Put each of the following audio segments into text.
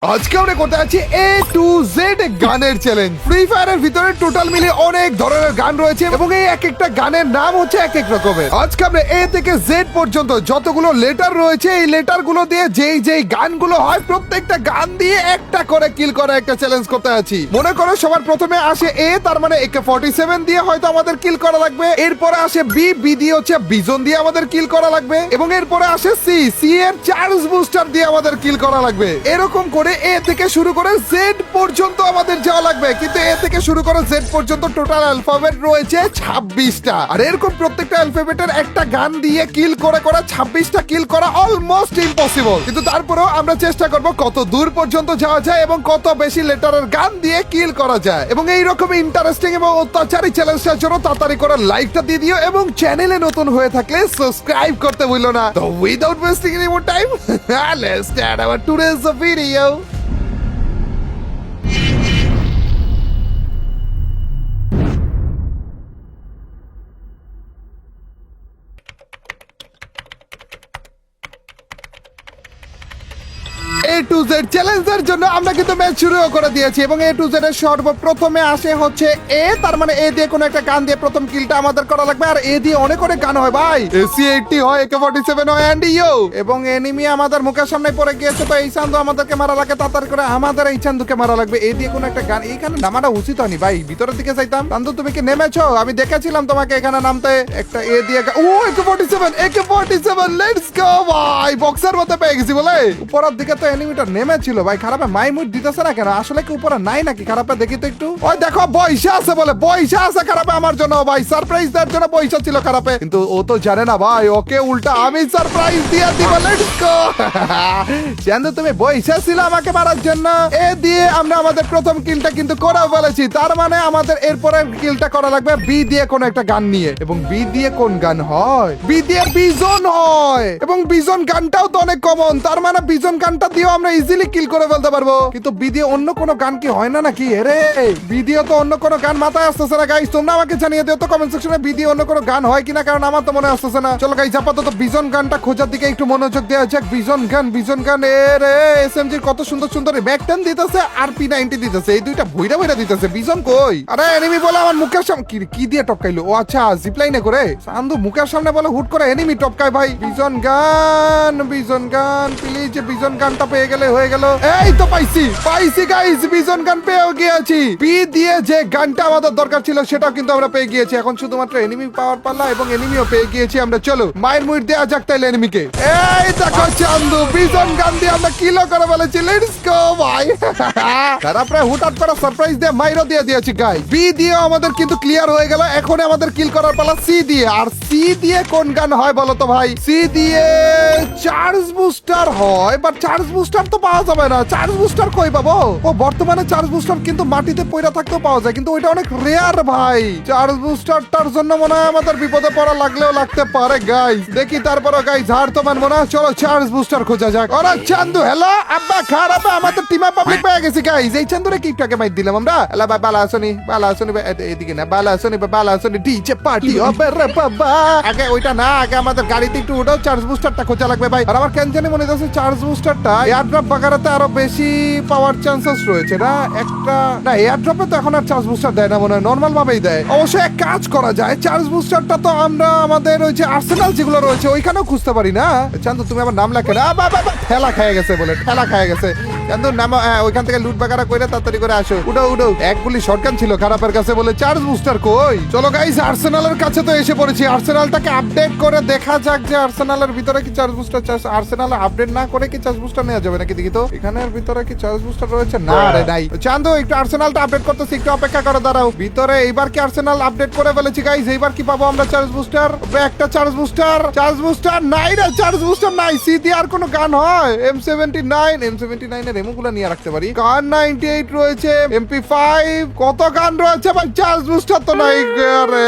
আজকে আমরা করতে আছি A to Z গানের চ্যালেঞ্জ। ফ্রি ফায়ারের ভিতরে টোটাল মিলে অনেক ধরনের গান রয়েছে এবং এই এক একটা গানের নাম হচ্ছে এক এক রকমের। আজকে আমরা A থেকে Z পর্যন্ত যতগুলো লেটার রয়েছে এই লেটার গুলো দিয়ে যেই গানগুলো হয় প্রত্যেকটা গান দিয়ে একটা করে কিল করা একটা চ্যালেঞ্জ করতে আছি। মনে করো সবার প্রথমে আসে A, তার মানে AK-47 দিয়ে হয়তো আমাদের কিল করা লাগবে। এরপরে আসে B দিয়ে হচ্ছে বিজন দিয়ে আমাদের কিল করা লাগবে এবং এরপরে আসে C এর চার্জ বুস্টার দিয়ে আমাদের কিল করা লাগবে। এরকম করে A থেকে শুরু করে Z পর্যন্ত আমাদের যাওয়া লাগবে, কিন্তু A থেকে শুরু করে Z পর্যন্ত টোটাল অ্যালফাবেট রয়েছে 26টা। আর এরকম প্রত্যেকটা অ্যালফাবেটের একটা গান দিয়ে কিল করে 26টা কিল করা অলমোস্ট ইম্পসিবল, কিন্তু তারপরেও আমরা চেষ্টা করব কত দূর পর্যন্ত যাওয়া যায় এবং কত বেশি লেটারের গান দিয়ে কিল করা যায়। এবং এই রকম ইন্টারেস্টিং এবং অত্যাচারী চ্যালেঞ্জটার জন্য তাড়াতাড়ি করে লাইকটা দিয়ে দিও এবং চ্যানেলে নতুন হয়ে থাকলে সাবস্ক্রাইব করতে ভুলো না। তো without wasting any more time, let's start our today's video. A to Z চ্যালেঞ্জের জন্য আমরা কিন্তু ম্যাচ শুরু করে দিয়েছি এবং A to Z এর সর্বপ্রথমে আসে হচ্ছে A, তার মানে A দিয়ে কোনো একটা গান দিয়ে প্রথম কিলটা আমাদের করা লাগবে। আর A দিয়ে অনেক অনেক গান হয় ভাই, AC-80 হয়, AK-47 হয়, অ্যান্ড ইউ এবং এনিমি আমাদের মুখের সামনে পড়ে গিয়েছে। তো এই চান্দু আমাদেরকে মারা লাগে, তাড়াতাড়ি করে আমাদের এই চান্দুকে মারা লাগবে। A দিয়ে কোনো একটা গান, এইখানে নামাটা উচিত হয়নি ভাই, ভিতরের দিকে যাইতাম। চান্দু তুমি কি নেমেছো? আমি দেখেছিলাম তোমাকে এখানে নামতে। একটা A দিয়ে ও AK-47 লেটস গো ভাই, বক্সের মধ্যে পেয়ে গেছি বলে। উপরের দিকে তো এনিমিটা নেমেছিল ভাই, খারাপে মাইমুট দিতেছে না কেন? আসলে কি উপরে নাই নাকি? খারাপে দেখি তো একটু। ওই দেখো বইসা আছে বলে, বইসা আছে খারাপে আমার জন্য ভাই, সারপ্রাইজ দেওয়ার জন্য বইসা ছিল খারাপে, কিন্তু ও তো জানে না ভাই ওকে উল্টা আমি সারপ্রাইজ দিয়ে দিব। লেটস গো জানো তুমি বইসা ছিল আমাকে মারার জন্য। এ দিয়ে আমরা আমাদের প্রথম কিলটা কিন্তু করে ফেলেছি, তার মানে আমাদের এরপরের কিলটা করা লাগবে B দিয়ে কোন একটা গান নিয়ে। এবং B দিয়ে কোন গান হয়? B দিয়ে বিজন হয় এবং বিজন গানটাও তো অনেক কমন, তার মানে বিজন গানটা দিয়েও আমরা ইজিলি কিল করে ফেলতে পারবো। কিন্তু B দিয়ে অন্য কোনো গান কি হয় না নাকি? আরে B দিয়ে তো অন্য কোনো গান মাথায় আসতেছে না গাইস, তোমরা আমাকে জানিয়ে দিও তো কমেন্ট সেকশনে B দিয়ে অন্য কোনো গান হয় কিনা, কারণ আমার তো মনে আসতেছে না। চলো গাইস আপাতত বিজন গানটা খোঁজার দিকে একটু মনোযোগ দেওয়া যাক। বিজন গান এরে SMG কত সুন্দর সুন্দর ব্যাক 10 দিতেছে আর P90 দিতেছে, এই দুইটা ভইরা দিতেছে। বিজন কই? আরে এনিমি বলে আমার মুখের সামনে কি দিয়ে টপকাইলো? ও আচ্ছা জিপলাইনে করে। চান্দু মুখের সামনে বলে হুট করে এনিমি টপকায় ভাই। বিজন গান প্লিজ, বিজন গানটা পেয়ে গেলে হয়ে গেল। এই তো পাইছি গাইস, বিজন গান পেয়ে গিয়েছি। B দিয়ে যে গানটা আমাদের দরকার ছিল সেটাও কিন্তু আমরা পেয়ে গিয়েছি। এখন শুধুমাত্র এনিমি পাওয়ার পাল্লা এবং এনিমিও পেয়ে গিয়েছি আমরা। চলো মায়ের মুড় দেয়া যাক তাইলে এনিমিকে। এই দেখো চান্দু বিজন গান দিয়ে আমরা কিলো করে ফেলেছি। লেটস গো ভাই, তারপরে হুটহাট করে সারপ্রাইজ দিয়ে মাইরও দিয়ে দিয়েছি গাইস। B দিয়ে আমাদের কিন্তু ক্লিয়ার হয়ে গেল, এখন আমাদের কিল করার পালা C দিয়ে। আর C দিয়ে কোন গান হয় বলো তো ভাই? C দিয়ে চার্জ বুস্টার হয়, বাট চার্জ বুস্টার তো পাওয়া যাবে না। চার্জ বুস্টার কই পাবো? ও বর্তমানে চার্জ বুস্টার কিন্তু মাটিতে পয়রা থাকতেও পাওয়া যায়, কিন্তু ওইটা অনেক রেয়ার ভাই। চার্জ বুস্টারটার জন্য মনে হয় আমাদের বিপদে পড়া লাগলেও লাগতে পারে গাইস। দেখি তারপরে গাইস হার তো মানবো না, চলো চার্জ বুস্টার খোঁজা যাক। ওরা চান্দু হ্যালো আব্বা খারাপ, আমাদের টিমে পাবলিক পেয়ে গেছি গাইস। এই চান্দুরে কিকটাকে মাইর দিলাম আমরা। এলা ভাই বালা আসনি এদিকে না, বালা আসনি ডিজে পার্টি হবে রে বাবা। আগে ওইটা না, আগে আমাদের গাড়িতে একটু উঠাও, চার্জ বুস্টারটা খোঁজা লাগবে ভাই। আর আমার কেন জানি মনে হচ্ছে চার্জ বুস্টারটা এয়ারড্রপ বাগারাতে আরো বেশি পাওয়ার চান্সেস রয়েছে না? একটা না, এয়ারড্রপে তো এখন আর চার্জ বুস্টার দেয় না, মনে হয় নরমাল ভাবেই দেয়। অবশ্য এক কাজ করা যায়, চার্জ বুস্টারটা তো আমরা আমাদের ওই যে আর্সেনাল যেগুলো রয়েছে ওইখানেও খুঁজতে পারি না? চান্দু তুমি আবার নাম লেখে না, ঠেলা খায় গেছে বলে, ঠেলা খায় গেছে। চান্দু নাম ওইখান থেকে লুট বাগারা করে তাড়াতাড়ি করে আসো। উঠো এক গুলি শটগান ছিল খারাপের কাছে বলে চার্জ বুস্টার কই? চলো গাইস আর্সেনালের কাছে তো এসে পড়েছি। আর্সেনালটাকে আপডেট করে দেখা যাক যে আর্সেনালের ভিতরে কি চার্জ বুস্টার। আর্সেনাল আপডেট না করে কি চার্জ বুস্টার নেওয়া যাবে নাকি? দেখি তো এখানের ভিতরে কি চার্জ বুস্টার রয়েছে? না রে নাই। চান্দু একটু আর্সেনালটা আপডেট করতেছি, একটু অপেক্ষা করো, দাঁড়াও। ভিতরে এইবার কি আর্সেনাল আপডেট করে ফেলেছি গাইস। এইবার কি পাবো আমরা চার্জ বুস্টার? একটা চার্জ বুস্টার নাই রে, চার্জ বুস্টার নাই। সি দিয়ে আর কোনো গান হয়? M79 এর এমোগুলো নিয়ে রাখতে পারি। গান 98 রয়েছে, MP5 কত গান রয়েছে ভাই, চার্জ বুস্টার তো নাই রে।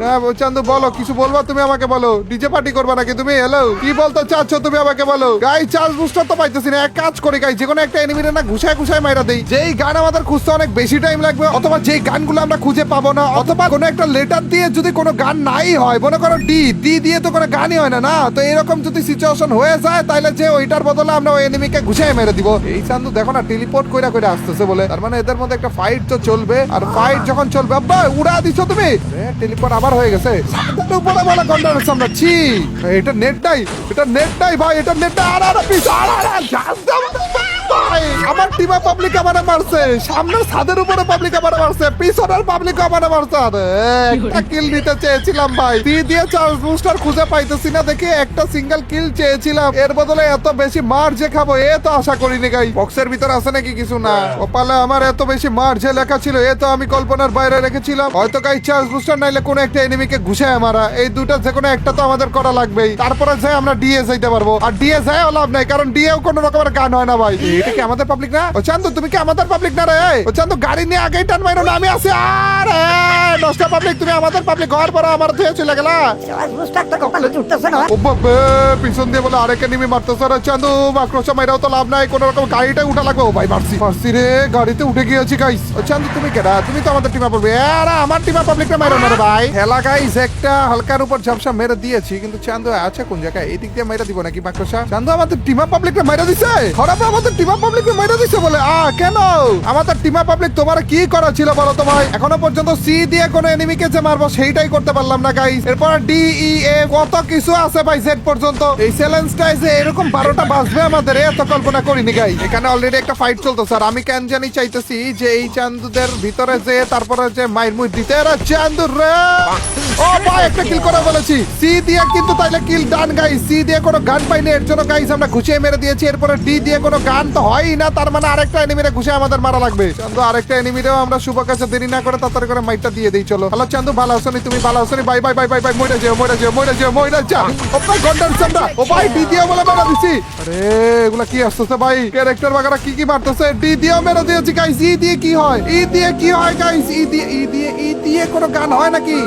হ্যাঁ চান্দু বলো, কিছু বলবো তুমি আমাকে বলো। ডিজে পার্টি করবা নাকি তুমি? হ্যালো কি বলতে চাচ্ছ তুমি আমাকে বলো। গাইস চার্জ বুস্টার তো পাইতেছি না। এক কাজ করি গাইস, যেকোনো একটা এনিমিরে না ঘুষায় মাইরা দেই। যেই গান আমাদের খুঁজতে অনেক বেশি টাইম লাগবে, অথবা যেই গানগুলো আমরা খুঁজে পাবো না, অথবা কোনো একটা লেটার দিয়ে যদি কোনো গান নাই হয়, মনে করো ডি দিয়ে তো কোনো গানই হয় না। তো এরকম যদি সিচুয়েশন হয়ে যায় তাহলে যে ওইটার বদলে আমরা ওই এনিমিকে ঘুষায় মেরে দিব। এই চান্দু দেখো না টেলিপোর্ট কইরা কইরা আসতেছে বলে, তার মানে এদের মধ্যে একটা ফাইট তো চলবে, আর ফাইট যখন চলবে আব্বা উড়া দিছো তুমি, টেলিপোর্ট আবার হয়ে গেছে সামনে উপরে বলে গন্ডারের সামনে। ছি এটা নেট নাই, এটা নেট নাই ভাই, এটা নেট নাই। আর পিছ ভাই আমার টিমা পাবলিক আমারে মারছে, সামনের ছাদের উপরে পাবলিক আমারে মারছে, পিছনের পাবলিক আমারে মারছে। আরে একটা কিল নিতে চেয়েছিলাম ভাই, দিয়ে চার্জ বুস্টার খুঁজে পাইতেছি না দেখে একটা সিঙ্গেল কিল চেয়েছিলাম, এর বদলে এত বেশি মার যে খাবো এ তো আশা করিনি গাই। বক্সের ভিতর আছে নাকি কিছু না, কপালে আমার এত বেশি মার যে লেখা ছিল এ তো আমি কল্পনার বাইরে রেখেছিলাম। হয়তো গাই চার্জ বুস্টার নাইলে কোনো একটা এনিমিকে ঘুষায় মারা, এই দুটো যে কোনো একটা তো আমাদের করা লাগবেই, তারপরে যে আমরা ডিএ যাইতে পারবো। আর ডিএ যায় লাভ নাই, কারণ ডিএও কোনো রকমের গান হয় না ভাই। এটা কি আমাদের পাবলিক না? ও চান্দু তুমি কি আমাদের পাবলিক না রে? ও চান্দু গাড়ি নিয়ে আগেই টান মাইরো না, আমি আছি। আরে দশটা পাবলিক, তুমি আমাদের পাবলিক হওয়ার পর আমার ধুয়ে চলে গেলা। ও বাবা পিছন দিয়ে বলে আরেক এনিমি মারতেছে। রে চান্দু মাক্রোসা মাইরাও তো লাভ নাই, কোনো রকম গাড়িটাই উঠা লাগবে। ও ভাই মারছি রে, গাড়িতে উঠে গিয়েছি গাইস। ও চান্দু তুমি কেডা? তুমি তো আমাদের টিমা পাবলিক। আরে আমার টিমা পাবলিকটা মাইরো না রে ভাই। হেলা গাইস একটা হালকার উপর ঝাপসা মেরে দিয়েছি, কিন্তু চান্দু আছে কোন জায়গায়? এই দিক দিয়ে মাইরা দিব নাকি মাক্রোসা? চান্দু আমাদের টিমা পাবলিকটা মাইরা দিছে। খারাপ আমাদের টিমা পাবলিকটা মাইরা দিছে বলে। কেন আমাদের টিমা পাবলিক তোমার কি করা ছিল বলো তো ভাই? এখনো পর্যন্ত সি দিয়ে কোনো এনিমিকে যে মারবো সেইটাই করতে পারলাম না গাইস। এরপর ডি ই এ কত কিছু আছে ভাই জেড পর্যন্ত। এই চ্যালেঞ্জটাই যে এরকম 12টা বাজবে আমাদের এত কল্পনা করিনি গাইস। এখানে অলরেডি একটা ফাইট চলতেছে, আর আমি কেন জানি চাইতেছি যে এই চান্দুদের ভিতরে যে তারপরে যে মাইর মুই দিতে। এরা চান্দু রে ও ভাই একটা কিল করে বলেছি সি দিয়ে, কিন্তু তাইলে কিল ডান গাইস। সি দিয়ে কোনো গান পাইনি, এর জন্য গাইস আমরা ঘুষিয়ে মেরে দিয়েছি। এরপরে ডি দিয়ে কোনো গান তো হয়ই না, তার মানে আরেকটা এনিমিরে ঘুষে আমাদের মারা লাগবে। চান্দু আরেকটা এনিমিরেও আমরা শুভ কাছে দেরি না করে তাড়াতাড়ি করে মাইটটা দিয়ে দেই। চলো হ্যালো চান্দু, ভালো আছো? তুমি ভালো আছো? Bye bye bye bye bye, মরে যাও মরে যাও মরে যাও মরে যাও। ও ভাই গন্ডার সামনে, ও ভাই ডি দিয়ে বলে মেরে দিছি। আরে এগুলা কি আসতেছে ভাই? ক্যারেক্টার বাগারা কি মারতেছে? ডি দিয়েও মেরে দিয়েছি গাইস। ই দিয়ে কি হয়? ই দিয়ে কি হয় গাইস? ই দিয়ে কোনো গান হয় নাকি?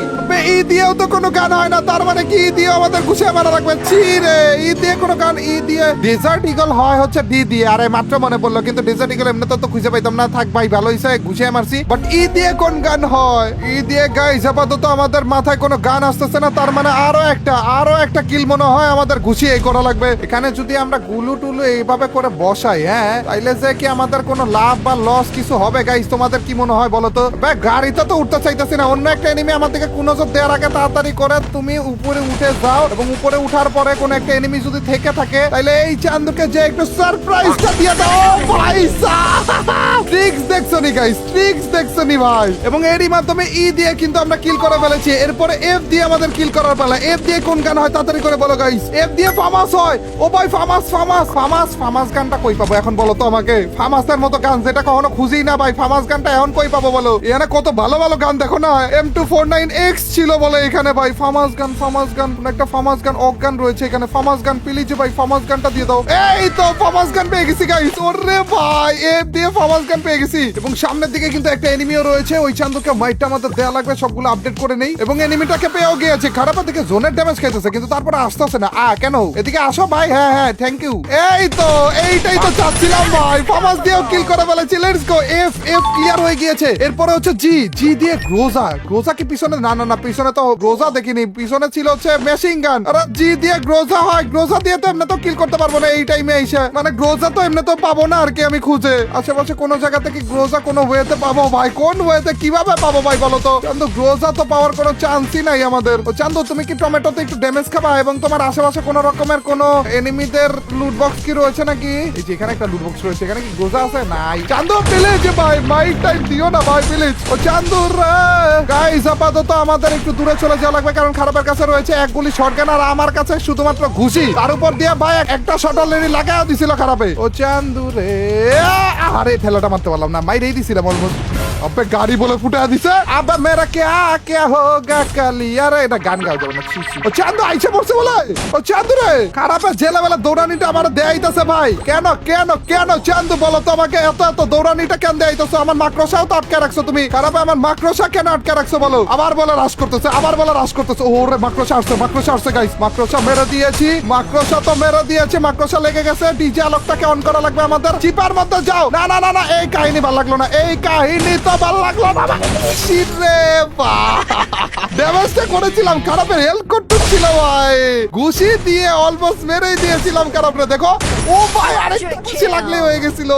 ই দিয়েও তো কোনো গান হয় না, তার মানে কি ই দিয়ে আমাদের ঘুষে মারা লাগবে? ছি রে, ই দিয়ে কোনো গান। ই দিয়ে ডেজার্ট ইগল হয় হচ্ছে ডি দিয়ে। আরে মাত্র মনে পড়লো, কিন্তু ডেজার্ট ইগল এমনি তো খুঁজে পাইতাম না। থাক ভাই ভালো হইছে ঘুষে মারছি, বাট ই দিয়ে কোন গান হয়? ই দিয়ে গাইস আপাতত আমাদের মাথায় কোনো গান আসতেছে না, তার মানে আরো একটা কিল মনে হয় আমাদের ঘুষিয়ে করা লাগবে। এখানে যদি আমরা গুলু টুলু এইভাবে করে বসাই, তাইলে যে কি আমাদের কোনো লাভ বা লস কিছু হবে গাইস? তোমাদের কি মনে হয় বলো তো? ভাই গাড়িতে তো উঠতে চাইতেছি না, অন্য একটা এনিমি আমার দিকে কোন নজর দেওয়ার আগে তাড়াতাড়ি করে তুমি উপরে উঠে যাও, এবং উপরে উঠার পরে কোন একটা এনিমি যদি থেকে থাকে তাইলে এই চান্দুকে যে একটু সারপ্রাইজটা দিয়ে দাও ভাই। ট্রিক্স দেখছো নি গাইস? ট্রিক্স দেখছো নি ভাই? এবং এরই মাধ্যমে ই দিয়ে কিন্তু আমরা কিল করে ফেলেছি। এরপরে এফ দিয়ে আমাদের কিল করার পালা। এফ দিয়ে কোন গান হয় তাড়াতাড়ি করে বলো গাইস? এফ দিয়ে ফামাস হয়। ও ভাই ফামাস গানটা কই পাবো এখন বলো তো আমাকে? ফামাসের মতো গান যেটা কখনো খুঁজি না ভাই, ফামাস গানটা এখন কই পাবো বলো? এখানে কত ভালো ভালো গান দেখো না, M249X ছিল বলে এখানে ভাই। ফামাস গান একটা ফামাস গান অক গান রয়েছে এখানে। ফামাস গান প্লিজ ভাই, ফামাস গানটা দিয়ে দাও। এই তো ফামাস গান পেয়ে গেছি গাইস। ওরে ভাই এফ দিয়ে ফামাস গান পেয়ে গেছি। এবং সামনের দিকে কিন্তু একটা এনিমিও রয়েছে, ওই চান্দুকে মাইটটা আমাদের দেয়া লাগবে। সবগুলো আপডেট করে নেই, এবং এনিমিটাকে পেয়েও গিয়েছে। খারাপের দিকে জোনের ড্যামেজ খাইতেছে, কিন্তু তারপরে আসতেছে না। কেন? এদিকে আসো ভাই। হ্যাঁ থ্যাংক ইউ। এই তো এইটাই তো চাচ্ছিলাম ভাই। ফামাস দিয়েও কিল করে ফেলেছি। Let's go. এফ ক্লিয়ার হয়ে গিয়েছে। এরপরে হচ্ছে জি দিয়ে গ্রোজা কি পিছনে? না পিছনে তো গ্রোজা দেখিনি, পিছনে ছিল হচ্ছে মেশিন গান। আরে জি দিয়ে গ্রোজা হয়, গ্রোজা দিয়ে তো এমনি তো কিল করতে পারবো না এই টাইমে এসে। মানে গ্রোজা তো এমনি তো পাবো না আর কি, আমি খুঁজে আশেপাশে কোন জায়গা থেকে গ্রোজা কোনো ওয়েতে পাবো ভাই? কোন ওয়েতে কিভাবে পাবো ভাই বলো তো? চান্দু গ্রোজা তো পাওয়ার কোনো চান্সই নাই আমাদের। চান্দু তুমি কি টমেটোতে একটু ড্যামেজ খাবা, এবং তোমার আশেপাশে কোন রকমের কোন এনিমিদের লুট বক্স কি রয়েছে নাকি? এই যে এখানে একটা লুট বক্স রয়েছে, এখানে কি গ্রোজা আছে? নাই। চান্দু প্লিজ ভাই মাইক টাইম দিও না ভাই প্লিজ। ও চান্দু গাইস আপাতত আমাদের একটু দূরে চলে যাওয়া লাগবে, কারণ খারাপের কাছে রয়েছে এক গুলি শটগান, আর আমার কাছে শুধুমাত্র ঘুষি। তার উপর দিয়ে ভাই একটা শট অলরেডি লাগাও দিছিল খারাপে। ও চান্দু রে, আরে ঠেলাটা মারতে পারলাম না, মাইরেই দিছিলাম অলমোস্ট। अबे गाड़ी बोले फुटा दिसे। अब मेरा क्या होगा कल? यार এটা গান গাও যাবে না। ও চান্দু আইছে পড়ছে বলে। ও চান্দু রে খারাপে জেলা বেলা দৌড়ানিটা আমার দেয়াইতাছে ভাই। কেন চান্দু বলো তো আমাকে? এত দৌড়ানিটা কেন দেয়াইতাছো? আমার মাক্রোসাও তো আটকে রাখছো তুমি। খারাপে আমার মাক্রোসা কেন আটকে রাখছো বলো? আবার বলে রাশ করতেছে। ওরে মাক্রোসা আসছে গাইস। মাক্রোসা মেরে দিয়েছি। মাক্রোসা লেগে গেছে। ডিজে আলোকটাকে অন করা লাগবে আমাদের। চিপার মধ্যে যাও। না এই কাহিনী ভালো লাগলো না। এই কাহিনী তো ভালো লাগলো না শিট রে ড্যামেজটা করেছিলাম, খারাপের হেল্প করতেছিল ভাই, ঘুষি দিয়ে অলমোস্ট মেরেই দিয়েছিলাম খারাপরে। দেখো ও ভাই আরেকটা ঘুষি লাগলে হয়ে গেছিল।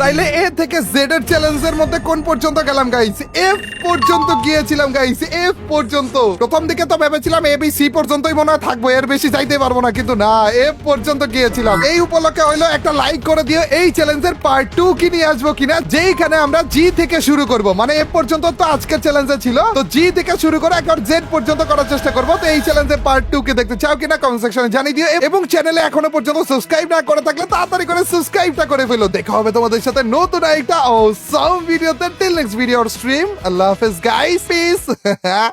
তাইলে এ থেকে জেড এর চ্যালেঞ্জের মধ্যে কোন পর্যন্ত গেলাম গাইস? এফ পর্যন্ত গিয়েছিলাম গাইস, এফ পর্যন্ত। প্রথম দিকে তো ভেবেছিলাম এ বি সি পর্যন্তই মনে হয় থাকবো, এর বেশি যাইতে পারবো না, কিন্তু না, এফ পর্যন্ত গিয়েছিলাম। এই উপলক্ষে হইলো একটা লাইক করে দিও এই চ্যালেঞ্জের পার্ট 2 কি নিয়ে আসবো কিনা, যেইখানে আমরা জি থেকে শুরু করব। মানে এফ পর্যন্ত তো আজকের চ্যালেঞ্জে ছিল, তো জি থেকে শুরু করে একবার জেড পর্যন্ত করার চেষ্টা করবো। তো এই চ্যালেঞ্জের পার্ট 2 কে দেখতে চাও কিনা কমেন্ট সেকশনে জানিয়ে দিও, এবং চ্যানেলে এখনো পর্যন্ত সাবস্ক্রাইব না করে থাকলে তাড়াতাড়ি করে সাবস্ক্রাইবটা করে ফেলো। দেখা হবে তোমাদের সাথে নতুন একটা অসাম ভিডিওতে। টিল নেক্সট ভিডিও স্ট্রিম, আল্লাহ হাফেজ গাইস, পিস।